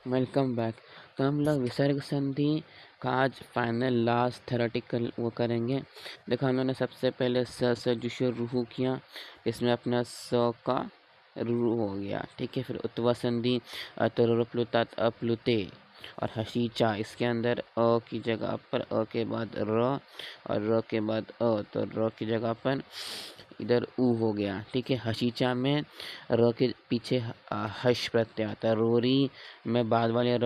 Welcome back. तो हम लोग विसर्ग संधि का आज फाइनल लास्ट थ्योरेटिकल वो करेंगे। देखो, हम लोगों ने सबसे पहले स से जो शुरू किया, इसमें अपना स का रू हो गया, ठीक है। फिर उत्वा संधि अतरोप्लुतात अप्लुते और हसीचा, इसके अंदर अ की जगह पर अ के बाद र और र के बाद अ, तो र की जगह पर इधर ऊ हो गया, ठीक है। हसीचा में र के पीछे हश प्रत्यय आता है। रोरी में बाद वाले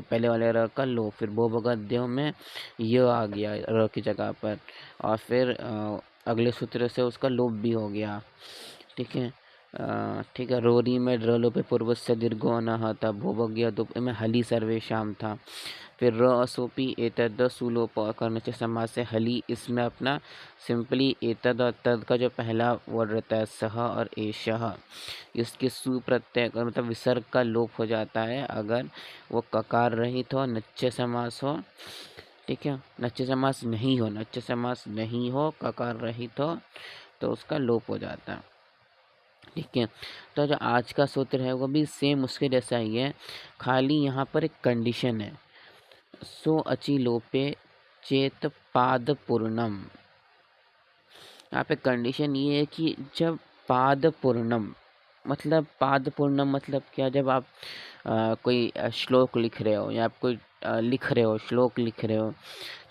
पहले वाले र का लो, फिर बोबगद्यों में य आ गया र की जगह पर, और फिर अगले सूत्र से उसका लोप भी हो गया, ठीक है। ठीक है। रोरी में र लोपे पूर्वस्य दीर्घो अनः था। भोवज्ञ में हली सर्वेशाम था। फिर र असोपी एतद सुलोप कर्ण से समास से हली, इसमें अपना सिंपली एतद और तद का जो पहला वर्ड रहता है सह और एशः, इसके सु प्रत्यय मतलब विसर्ग का लोप हो जाता है अगर वो ककार रहित हो, नच्चे समास हो, ठीक है। नच्चे समास नहीं हो, ककार रहित हो, तो उसका लोप हो जाता है, ठीक है। तो जो आज का सूत्र है वो भी सेम उसके जैसा ही है, खाली यहाँ पर एक कंडीशन है। सो अचि लोपे चेत पाद पूर्णम। यहाँ पे कंडीशन ये है कि जब पाद पूर्णम मतलब क्या, जब आप कोई श्लोक लिख रहे हो या आप कोई श्लोक लिख रहे हो,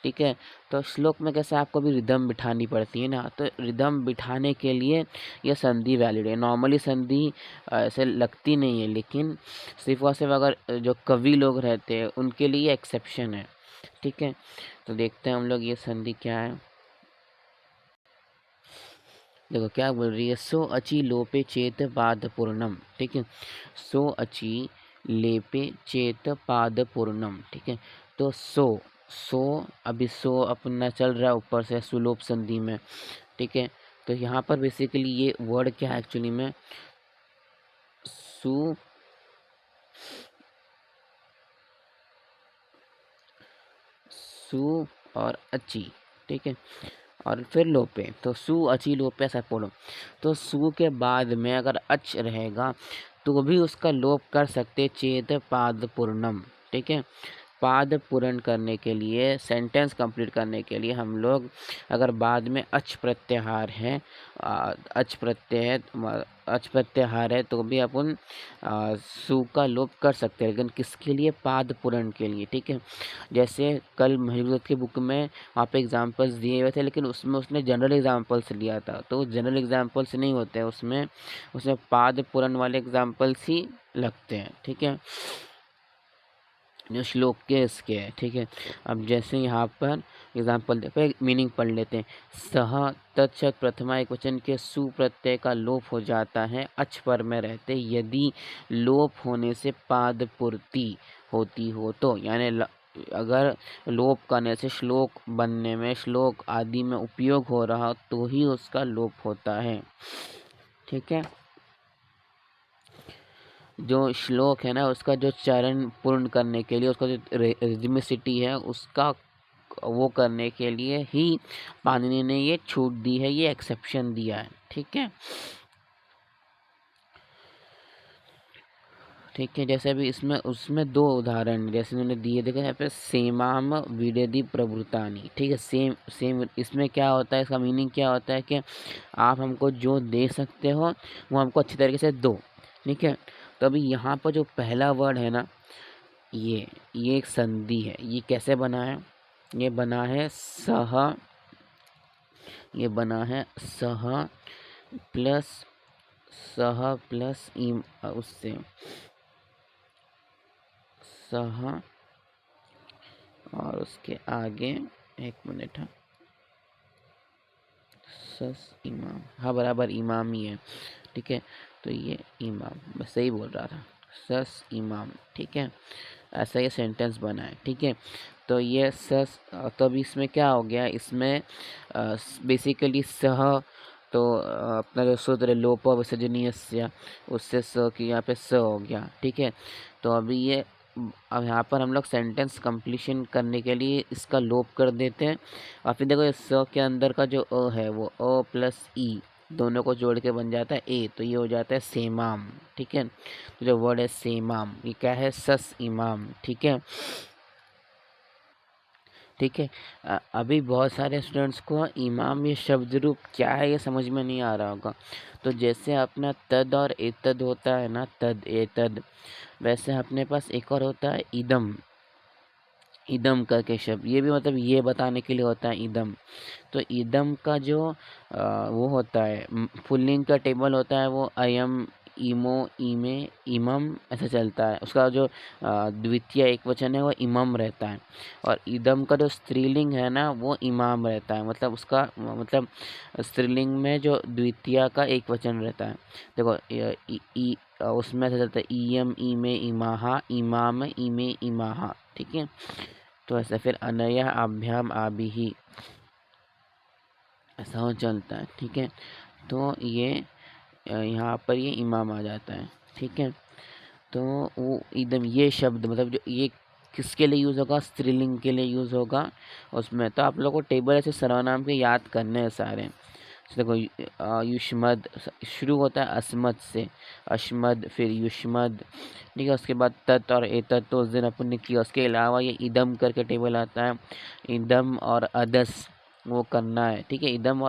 ठीक है। तो श्लोक में कैसे आपको भी रिदम बिठानी पड़ती है ना, तो रिदम बिठाने के लिए यह संधि वैलिड है। नॉर्मली संधि ऐसे लगती नहीं है, लेकिन सिर्फ और सिर्फ अगर जो कवि लोग रहते हैं उनके लिए एक्सेप्शन है, ठीक है। तो देखते हैं हम लोग ये संधि क्या है। देखो क्या बोल रही है, सो अची लोपे चेत पाद पूर्णम, ठीक है। सो अची लेपे चेत पाद पूर्णम, ठीक है। तो सो अभी सो अपना चल रहा है ऊपर से सुलोप संधि में, ठीक है। तो यहाँ पर बेसिकली ये वर्ड क्या है एक्चुअली में, सु सु और अची, ठीक है, और फिर लोपे, तो सु अची लोपे ऐसा पढ़ो। तो सु के बाद में अगर अच रहेगा तो भी उसका लोप कर सकते, चेत पाद पूर्णम, ठीक है। पाद पूर्ण करने के लिए, सेंटेंस कंप्लीट करने के लिए हम लोग अगर बाद में अच प्रत्याहार है, अच प्रत्याहार है तो भी अपन सु का लोप कर सकते हैं, लेकिन किसके लिए, पाद पूर्ण के लिए, ठीक है। जैसे कल महिभूत की बुक में वहाँ पे एग्जाम्पल्स दिए हुए थे, लेकिन उसमें उसने जनरल एग्जाम्पल्स लिया था, तो जनरल एग्जाम्पल्स नहीं होते हैं उसमें, उसमें पाद पूर्ण वाले एग्जाम्पल्स ही लगते हैं, ठीक है, जो श्लोक के इसके है, ठीक है। अब जैसे यहाँ पर एग्जाम्पल देखो, मीनिंग पढ़ लेते हैं। सह तत्सत प्रथमा एक वचन के सु प्रत्यय का लोप हो जाता है अच पर में रहते, यदि लोप होने से पाद पूर्ति होती हो तो, यानी अगर लोप करने से श्लोक बनने में, श्लोक आदि में उपयोग हो रहा तो ही उसका लोप होता है, ठीक है। जो श्लोक है ना, उसका जो चरण पूर्ण करने के लिए, उसका जो रिदमिसिटी है उसका वो करने के लिए ही पाणिनि ने ये छूट दी है, ये एक्सेप्शन दिया है, ठीक है। ठीक है, जैसे अभी इसमें उसमें दो उदाहरण जैसे उन्होंने दिए, देखो यहाँ पे सेमाम विडेदि प्रभुतानी, ठीक है। सेम सेम इसमें क्या होता है, इसका मीनिंग क्या होता है कि आप हमको जो दे सकते हो वो हमको अच्छी तरीके से दो, ठीक है। तो अभी यहाँ पर जो पहला वर्ड है ना, ये एक संधि है। ये कैसे बना है, ये बना है सह, ये बना है प्लस सह प्लस इम, उससे सह और उसके आगे, एक मिनट, हाँ, सस इमाम, हाँ बराबर इमाम ही है, ठीक है। तो ये इमाम, मैं सही बोल रहा था, सस इमाम, ठीक है। ऐसा ये सेंटेंस बना है, ठीक है। तो ये सस, तो अभी इसमें क्या हो गया, इसमें बेसिकली सह, तो अपना जो सूत्र लोप विसर्जनीय, उससे स की यहाँ पे स हो गया, ठीक है। तो अभी ये अब यहाँ पर हम लोग सेंटेंस कंप्लीशन करने के लिए इसका लोप कर देते हैं, और फिर देखो ये स के अंदर का जो अ है वो अ प्लस ई, दोनों को जोड़ के बन जाता है ए, तो ये हो जाता है सेमाम। ठीक है, तो जो वर्ड है सेमाम, ये क्या है, सस इमाम। ठीक है, ठीक है। अभी बहुत सारे स्टूडेंट्स को इमाम ये शब्द रूप क्या है ये समझ में नहीं आ रहा होगा। तो जैसे अपना तद और एतद होता है ना, तद एतद, वैसे अपने पास एक और होता है इदम। इदम करके शब्द, ये भी मतलब ये बताने के लिए होता है इदम। तो इदम का जो वो होता है पुल्लिंग का टेबल होता है, वो अयम, इमो, इमे, इमम ऐसा चलता है। उसका जो द्वितीय एक वचन है वो इमम रहता है, और इदम का जो स्त्रीलिंग है ना वो इमाम रहता है। मतलब उसका मतलब स्त्रीलिंग में जो द्वितीय का एक वचन रहता है, देखो उसमें ऐसा चलता है ईयम, ईमे, इमाहा, इमाम, इमे, इमाहा। ठीक है, तो ऐसा फिर अनया, आभ्याम, आबिही, ऐसा हो चलता है। ठीक है, तो ये यहाँ पर ये इमाम आ जाता है। ठीक है, तो वो एकदम ये शब्द मतलब जो ये किसके लिए यूज़ होगा, स्त्रीलिंग के लिए यूज़ होगा उसमें। तो आप लोगों को टेबल ऐसे सर्वनाम के याद करने हैं सारे। देखो युष्मद शुरू होता है अस्मद से, अशमद, फिर युष्मद। ठीक है, उसके बाद तत् और एतत् तो उस दिन अपन ने किया। उसके अलावा ये इदम करके टेबल आता है, इदम और अदस वो करना है। ठीक है, इदम और